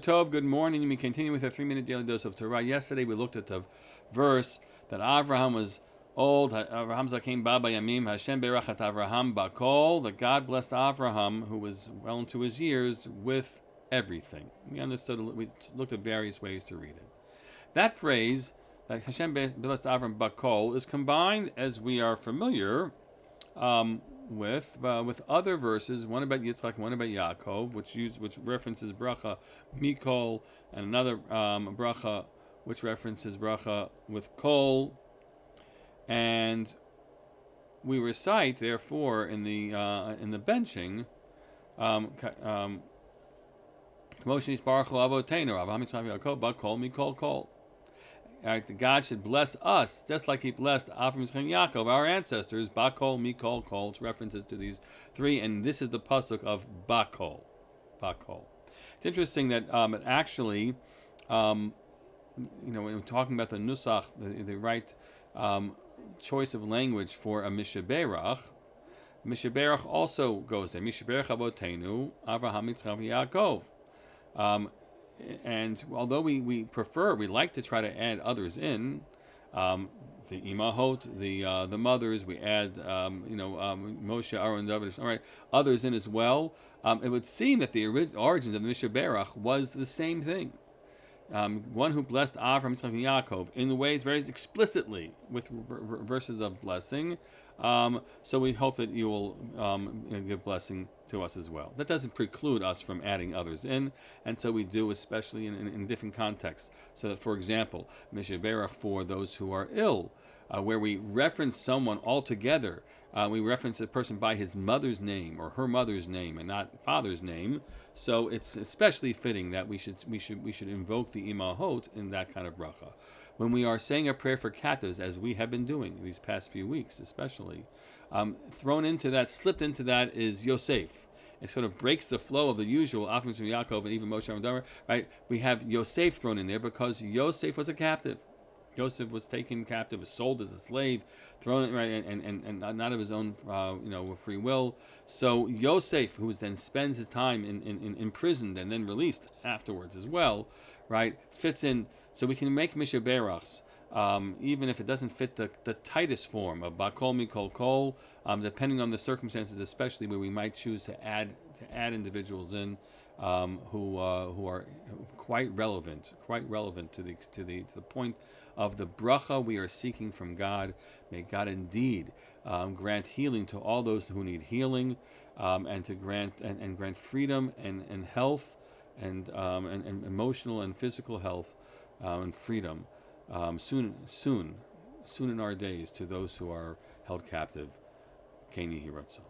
Tov, good morning. We continue with our 3-minute daily dose of Torah. Yesterday we looked at the verse that Avraham was old. Avraham Zakim Baba Yamim Hashem Berach at Avraham Bakol. That God blessed Avraham, who was well into his years, with everything. We looked at various ways to read it. That phrase, that Hashem blessed Avraham Bakol, is combined, as we are familiar, with other verses, one about Yitzchak, one about Yaakov, which references bracha mikol, and another bracha which references bracha with kol, and we recite therefore in the benching, Moshe Baruch Avotenu, Avraham Yitzchak Yaakov, bakol mikol kol. Right, God should bless us, just like He blessed Avraham, Yitzchak, Yaakov, our ancestors. Bakol, Mikol, Kol. It's references to these three, and this is the pasuk of Bakol. Bakol. It's interesting that it actually, when we're talking about the nusach, the right choice of language for a Sheberach, Sheberach also goes there. Sheberach Avotenu, Avraham, Yitzchak, Yaakov. And although we like to try to add others in, the imahot, the mothers, we add Moshe, Aaron, David, all right, others in as well. It would seem that the origins of the Sheberach was the same thing. One who blessed Avraham, Yitzchak, and Yaakov in the ways very explicitly with verses of blessing. So we hope that you will give blessing to us as well. That doesn't preclude us from adding others in, and so we do, especially in different contexts. So that, for example, Sheberach for those who are ill, where we reference someone altogether. We reference a person by his mother's name or her mother's name and not father's name. So it's especially fitting that we should invoke the imahot in that kind of bracha. When we are saying a prayer for captives, as we have been doing these past few weeks, especially, slipped into that is Yosef. It sort of breaks the flow of the usual Avraham, Yaakov, and even Moshe, Aaron, right? We have Yosef thrown in there because Yosef was a captive. Yosef was taken captive, was sold as a slave, thrown in, right, and not of his own, free will. So Yosef, who then spends his time in imprisoned and then released afterwards as well, right, fits in. So we can make Sheberachs, even if it doesn't fit the tightest form of Bakol Mikol Kol, depending on the circumstances, especially where we might choose to add individuals in who are quite relevant to the point of the bracha we are seeking from God. May God indeed grant healing to all those who need healing, and to grant freedom and health and emotional and physical health and freedom soon in our days to those who are held captive. Keni Hiratzo.